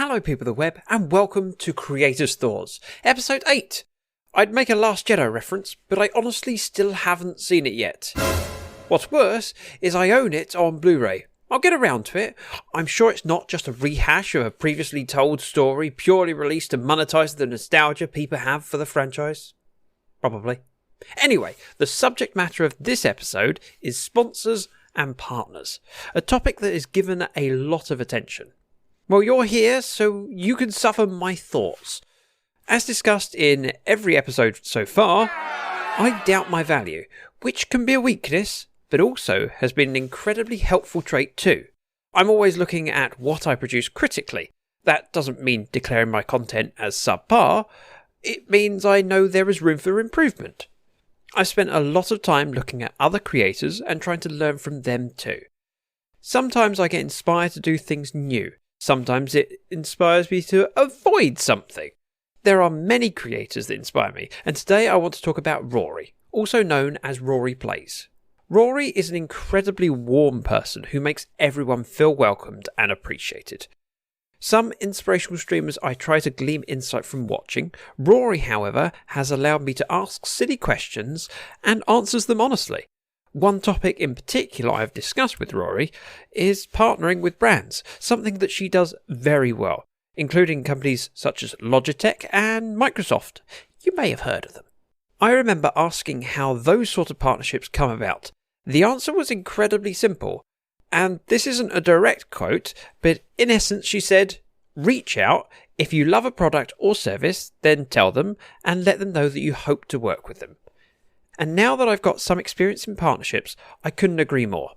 Hello people of the web and welcome to Creators Thoughts, episode 8. I'd make a Last Jedi reference, but I honestly still haven't seen it yet. What's worse is I own it on Blu-ray. I'll get around to it. I'm sure it's not just a rehash of a previously told story purely released to monetize the nostalgia people have for the franchise. Probably. Anyway, the subject matter of this episode is sponsors and partners, a topic that is given a lot of attention. Well, you're here so you can suffer my thoughts. As discussed in every episode so far, I doubt my value, which can be a weakness, but also has been an incredibly helpful trait too. I'm always looking at what I produce critically. That doesn't mean declaring my content as subpar. It means I know there is room for improvement. I've spent a lot of time looking at other creators and trying to learn from them too. Sometimes I get inspired to do things new. Sometimes it inspires me to avoid something. There are many creators that inspire me, and today I want to talk about Rory, also known as Rory Plays. Rory is an incredibly warm person who makes everyone feel welcomed and appreciated. Some inspirational streamers I try to glean insight from watching. Rory, however, has allowed me to ask silly questions and answers them honestly. One topic in particular I've discussed with Rory is partnering with brands, something that she does very well, including companies such as Logitech and Microsoft. You may have heard of them. I remember asking how those sort of partnerships come about. The answer was incredibly simple, and this isn't a direct quote, but in essence she said, reach out. If you love a product or service, then tell them and let them know that you hope to work with them. And now that I've got some experience in partnerships, I couldn't agree more.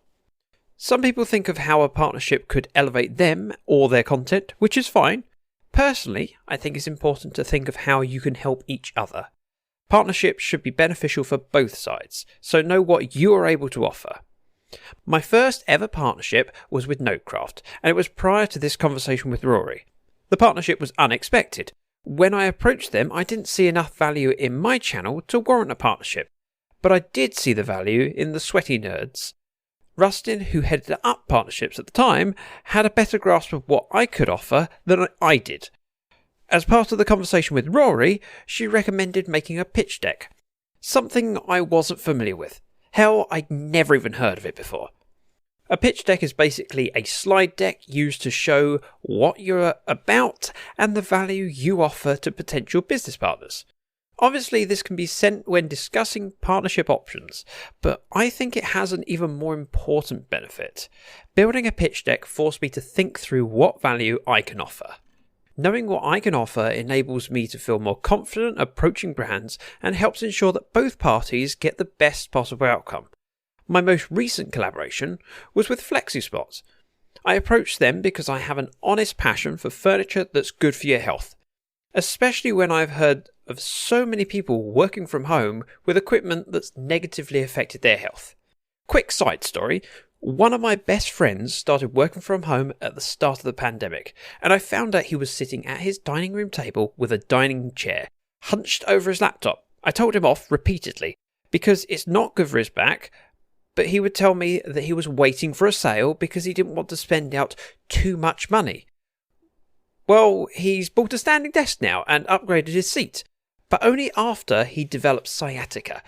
Some people think of how a partnership could elevate them or their content, which is fine. Personally, I think it's important to think of how you can help each other. Partnerships should be beneficial for both sides, so know what you are able to offer. My first ever partnership was with Notecraft, and it was prior to this conversation with Rory. The partnership was unexpected. When I approached them, I didn't see enough value in my channel to warrant a partnership. But I did see the value in the sweaty nerds. Rustin, who headed up partnerships at the time, had a better grasp of what I could offer than I did. As part of the conversation with Rory, she recommended making a pitch deck, something I wasn't familiar with. Hell, I'd never even heard of it before. A pitch deck is basically a slide deck used to show what you're about and the value you offer to potential business partners. Obviously, this can be sent when discussing partnership options, but I think it has an even more important benefit. Building a pitch deck forced me to think through what value I can offer. Knowing what I can offer enables me to feel more confident approaching brands and helps ensure that both parties get the best possible outcome. My most recent collaboration was with Flexispot. I approached them because I have an honest passion for furniture that's good for your health, especially when I've heard of so many people working from home with equipment that's negatively affected their health. Quick side story, one of my best friends started working from home at the start of the pandemic, and I found out he was sitting at his dining room table with a dining chair, hunched over his laptop. I told him off repeatedly, because it's not good for his back, but he would tell me that he was waiting for a sale because he didn't want to spend out too much money. Well, he's bought a standing desk now and upgraded his seat, but only after he developed sciatica.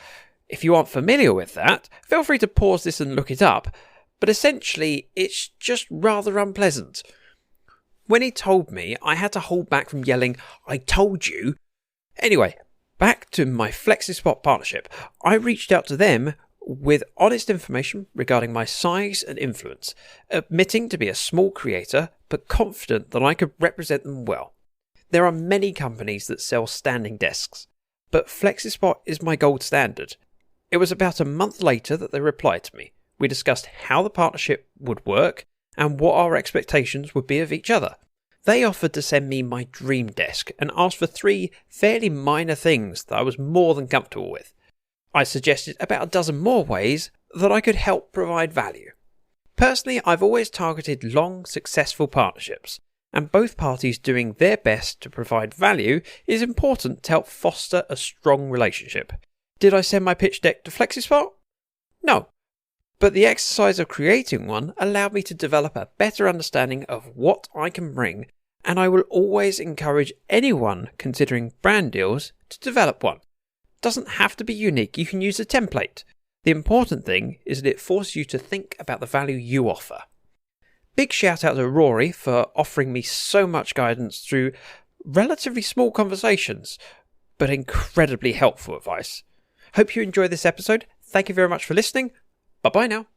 If you aren't familiar with that, feel free to pause this and look it up, but essentially it's just rather unpleasant. When he told me, I had to hold back from yelling, "I told you!" Anyway, back to my Flexispot partnership. I reached out to them with honest information regarding my size and influence, admitting to be a small creator, but confident that I could represent them well. There are many companies that sell standing desks, but Flexispot is my gold standard. It was about a month later that they replied to me. We discussed how the partnership would work and what our expectations would be of each other. They offered to send me my dream desk and asked for 3 fairly minor things that I was more than comfortable with. I suggested about a dozen more ways that I could help provide value. Personally, I've always targeted long, successful partnerships, and both parties doing their best to provide value is important to help foster a strong relationship. Did I send my pitch deck to Flexispot? No, but the exercise of creating one allowed me to develop a better understanding of what I can bring and I will always encourage anyone considering brand deals to develop one. It doesn't have to be unique, you can use a template. The important thing is that it forces you to think about the value you offer. Big shout out to Rory for offering me so much guidance through relatively small conversations, but incredibly helpful advice. Hope you enjoyed this episode. Thank you very much for listening. Bye bye now.